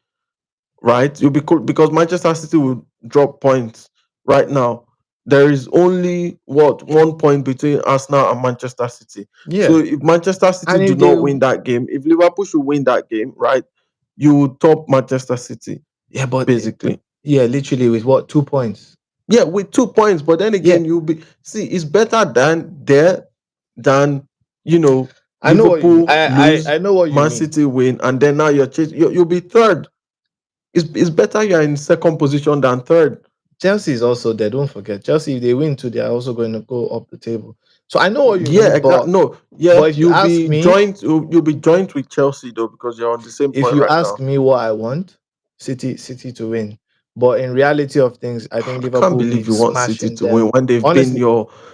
right? You'll be because Manchester City will drop points right now. There is only what 1 point between Arsenal and Manchester City. So Yeah, if Manchester City and do if they, not win that game, if Liverpool should win that game, right, you will top Manchester City yeah, but basically. yeah, literally with what 2 points? Yeah, with 2 points, but then Yeah, again, you'll be see it's better than I know what you. Liverpool lose, I know what you Man mean. City win, and then now you're chasing. You'll be third. It's better you're in second position than third. Chelsea is also there. Don't forget, Chelsea. If they win too, they are also going to go up the table. So I know what you Yeah, mean, exactly. No, but yeah, if you ask me, you'll be joint with Chelsea though because you're on the same if point you right ask now. me what I want, City to win. But in reality of things, I think I can't Liverpool will be believe you want City smashing to win them. Honestly,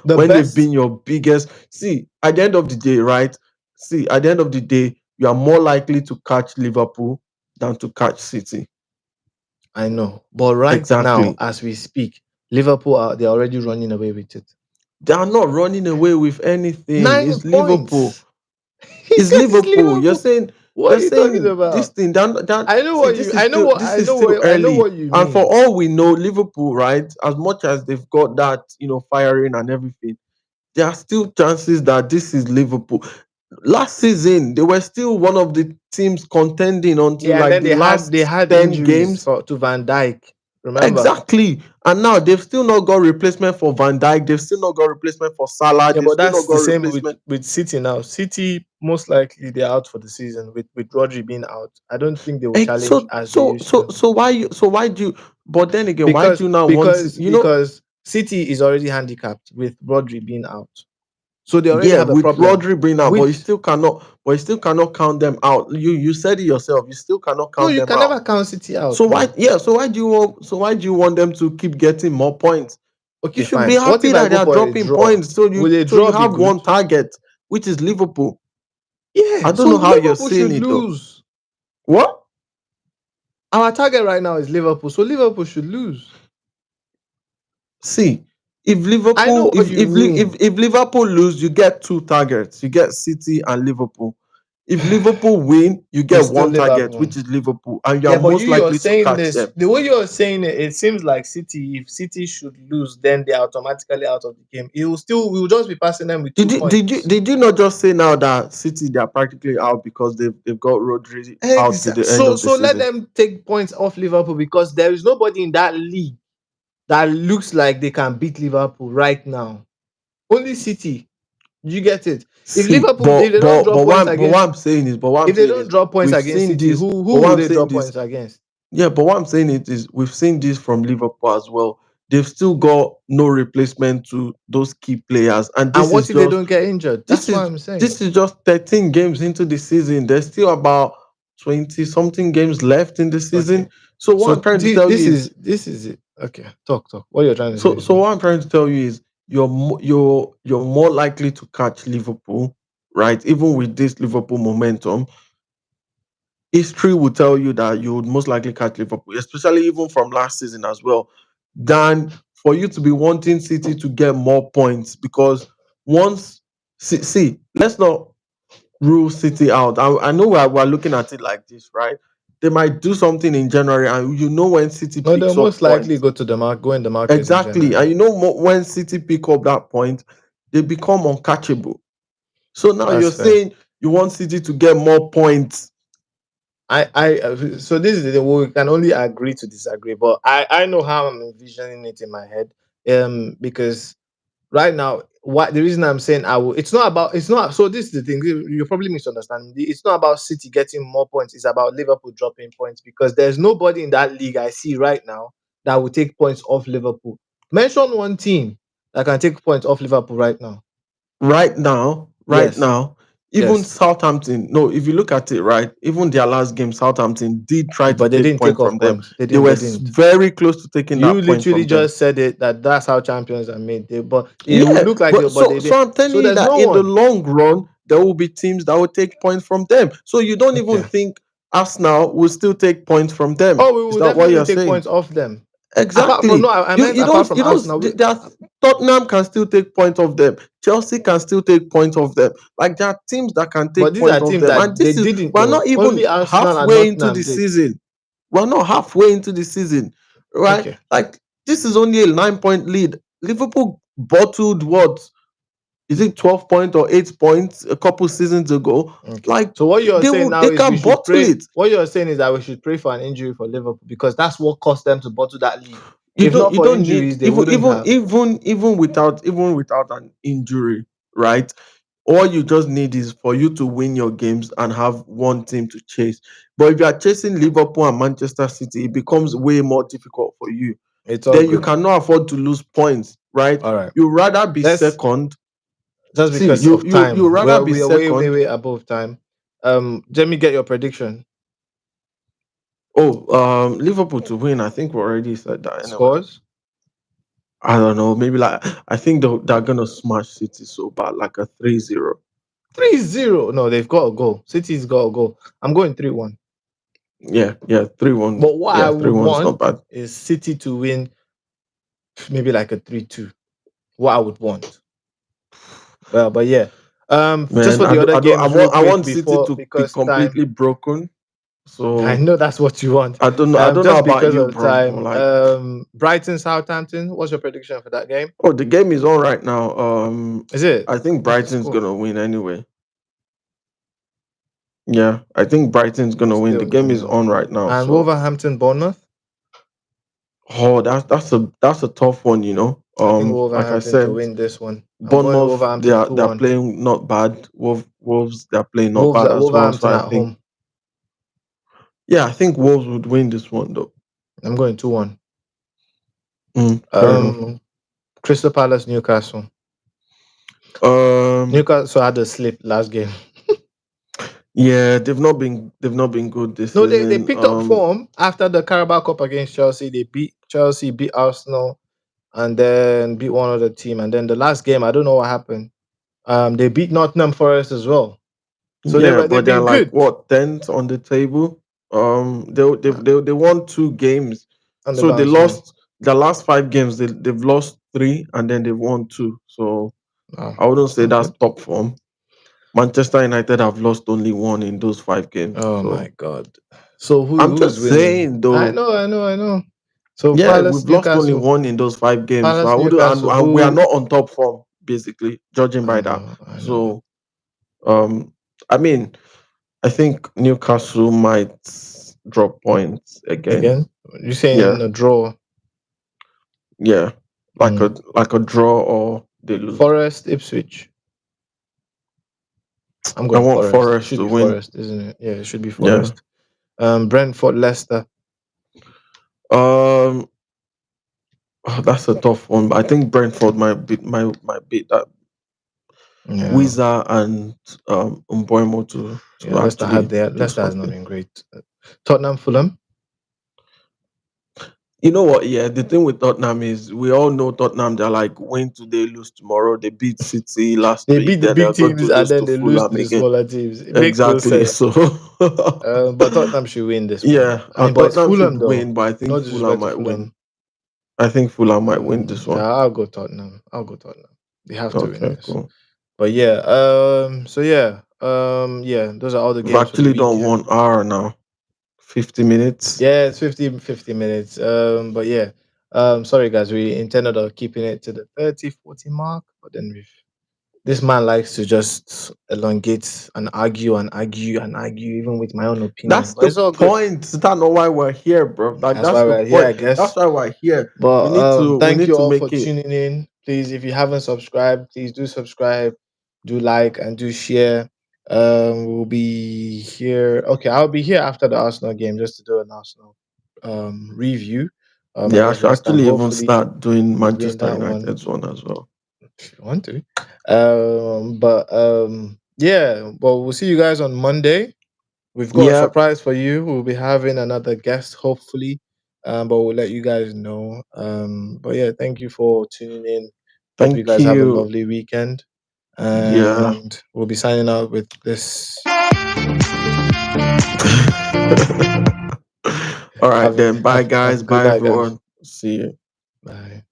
the when they've been best. your biggest. See, at the end of the day, right? See, at the end of the day, you are more likely to catch Liverpool than to catch City. I know, but right now, Exactly. as we speak, Liverpool are they're already running away with it. They are not running away with anything. Nine It's Liverpool. points It's because it's Liverpool. Liverpool. What are You're you talking saying this about? thing. That I know see, what you. I know what. this is still I know early. what you And for mean. all we know, Liverpool, right? As much as they've got that, firing and everything, there are still chances that this is Liverpool. Last season, they were still one of the teams contending until Yeah, and like then the they last had 10 injuries games. for to Van Dijk. Remember? Exactly. And now they've still not got replacement for Van Dijk. They've still not got replacement for Salah. Yeah, They've but still not that's got the same replacement. with City now. City most likely they're out for the season with Rodri being out. I don't think they will challenge as they used to So why do you, but then again, why do because you now want to, because because City is already handicapped with Rodri being out, so they already yeah, have a with problem. Rodri being out, With but you still cannot count them out. You said it yourself, you still cannot no, count you them can out. never count City So out why now. yeah, so why do you want them to keep getting more points? You Okay, should be fine. What happy if I that they go are for a dropping draw? points so Will a you draw be have one good? target, which is Liverpool. I Yeah. don't So know how you're Liverpool seeing should it though. lose. What? Our target right now is Liverpool, so Liverpool should lose. See, if I know Liverpool, what you mean. if Liverpool lose, you get 2 targets. You get City and Liverpool. If Liverpool win, you get It's still one target, Liverpool. which is Liverpool, and you are Yeah, but most you're likely to saying catch this them. the way you're saying it. It seems like City. If City should lose, then they're automatically out of the game. It will still. We'll just be passing them with two points. Did you not just say now that City they are practically out because they've got Rodri out to Exactly. the end of the So let season? them take points off Liverpool because there is nobody in that league that looks like they can beat Liverpool right now. Only City. You get it. If See, Liverpool, if they don't drop points what against, I'm saying is, but what I'm if they saying don't is, drop points we've against seen City, this. But who what will I'm they saying drop is, points against? yeah, but what I'm saying it is we've seen this from Liverpool as well. They've still got no replacement to those key players, and And what if they don't get injured? this That's what is I'm saying. 13 games into the season. There's still about 20 something games left in the Okay. season. So what I'm So trying to tell you is, this is it. Okay. Talk. What you're trying to say is so what? what I'm trying to tell you is you're more likely to catch Liverpool, right? Even with this Liverpool momentum, history will tell you that you would most likely catch Liverpool, especially even from last season as well, than for you to be wanting City to get more points because once see let's not rule City out. I know we're looking at it like this, right? They might do something in January, and you know when City No, they'll picks up most likely points. go to the mark, go in the market in Exactly. And January. you know when City pick up that point, they become uncatchable. So now That's you're fair. saying you want City to get more points. So this is the we can only agree to disagree, but I know how I'm envisioning it in my head. Because right now, what the reason I'm saying I will, it's not. So this is the thing. You're probably misunderstanding. It's not about City getting more points. It's about Liverpool dropping points because there's nobody in that league I see right now that will take points off Liverpool. Mention one team that can take points off Liverpool right now. Right Yes, now, even yes, Southampton, no, if you look at it, right, even their last game, Southampton did try to but they take didn't take point off from them. points. They They didn't. were They didn't. very close to taking You that point literally from them. just said it that that's how champions are made. But it would Yeah, look like but it, but so they so did. I'm telling So you there's that no in the one. long run, there will be teams that will take points from them. So you don't even Okay. think Arsenal will still take points from them. Oh, we Is will that what definitely you're take saying? points off them. Apart from no, Exactly. I You meant you apart don't from you don't Arsenal. Tottenham can still take points of them. Chelsea can still take points of them. Like there are teams that can But take these are points of teams them. And that they this is didn't we're though. not even Only Arsenal and halfway into Nottingham the did. season. We're not halfway into the season. Right? Okay. Like this is only a 9 point lead. Liverpool bottled what? Is it 12 points or 8 points a couple seasons ago? Okay. Like So what you're saying now they is we can should bottle pray. it. What you're saying is that we should pray for an injury for Liverpool because that's what cost them to bottle that lead. You If don't not you for don't need injuries, they wouldn't have. even without an injury, right? All you just need is for you to win your games and have one team to chase. But if you are chasing Liverpool and Manchester City, it becomes way more difficult for you. It's all Then you good. cannot afford to lose points, right? All right. You rather be Let's second. just See, because of you time. rather be We are way, way, second. way above time. Let me get your prediction. Oh, Liverpool to win. I think we already said that anyway. Scores I don't know. Maybe like I think they're gonna smash City so bad, like a 3-0. 3-0. No, they've got a goal. City's got a goal. I'm going 3-1. Yeah, yeah, 3-1. But what I Yeah, three would one's not want bad. is City to win maybe like a 3-2. What I would want. Well, but yeah. Just Man, for the other I don't games, real I quick want City before to be because time. completely broken. I So know that's what you want. I don't know Just about because you, of bro. But time. like, Brighton Southampton. What's your prediction for that game? oh, the game is on right now. Is it? I think Okay, Brighton's score. gonna win anyway. Yeah, I think Brighton's gonna win. The Still game is nil-nil. on right now. And So Wolverhampton Bournemouth. oh, that's a tough one, you know. I think Like I Wolverhampton to said, win this one. I'm going Bournemouth Wolverhampton they're 2-1. playing not bad. Wolves they're playing not bad as well. So Wolverhampton I at think home. yeah, I think Wolves would win this one though. I'm going 2-1. Fair enough. Crystal Palace Newcastle. Um, Newcastle had a slip last game. yeah, they've not been good this No, they season. picked up form after the Carabao Cup against Chelsea. They beat Chelsea, beat Arsenal, and then beat one other team. And then the last game, I don't know what happened. They beat Nottingham Forest as well. So Yeah, they've but they're been like good what 10th on the table. They won 2 games, on the so they bounce. Yeah. lost the last 5 games. They've lost three and then they've won two. So Oh, I wouldn't that's say not that's good. top form. Manchester United have lost only one in those 5 games. Oh So my god. So I'm who's just winning? saying I though. know, I know. So Yeah, Palace, we've lost only Newcastle, one in those 5 games. So I Palace, would, Newcastle. and we are Who? not on top form, basically, judging by that. I know. So, um, I mean, I think Newcastle might drop points again. Again, you saying Yeah, a draw? yeah, Mm. like a draw or they lose. Forest, Ipswich. I'm I going want Forest. It Forest should to be win. Forest, isn't it? Yeah, it should be Yeah. Forest. Brentford, Leicester. Um, that's a tough one, but I think Brentford might beat that Yeah, Wizard and Umboimo yeah. to actually do Leicester has not something. been great. Tottenham, Fulham. You know what? Yeah, the thing with Tottenham is we all know Tottenham. They're like, win today, lose tomorrow. They beat City last They week, beat the then they're big going to teams and lose then to they lose to Fulham the again. smaller teams. It makes no Exactly. sense. So, But Tottenham should win this one. yeah, I mean, but it's Tottenham should Fulham though. win, but I No think Fulham disrespect to might win. Fulham. I think Fulham might win this one. Yeah, I'll go Tottenham. They have to win Okay, this. cool. But yeah, so yeah. Yeah, those are all the We've games for the actually done weekend. 1 hour now, 50 minutes. Yeah, it's 50 minutes. But yeah. Sorry guys, we intended on keeping it to the 30-40 mark, but then this man likes to just elongate and argue and argue and argue, even with my own opinion. That's But the it's all good. point. That's not why we're here, bro. Like That's that's why the we're here, point. I That's guess. why we're here. We But need to we thank need you to all for make it. tuning in. Please, if you haven't subscribed, please do subscribe, do like, and do share. We'll be here. Okay, I'll be here after the Arsenal game just to do an Arsenal review Yeah, I against should West Ham. actually even Hopefully, start doing we win Manchester that one United's one as well. if you want to. But yeah. But we'll see you guys on Monday. We've got a Yep. surprise for you. We'll be having another guest, hopefully. But we'll let you guys know. But yeah, thank you for tuning in. Hope you Thank guys have a you. lovely weekend. Yeah. And we'll be signing out with this. All right Have a then. Bye have a guys. good Bye night, guys. everyone. See you. Bye.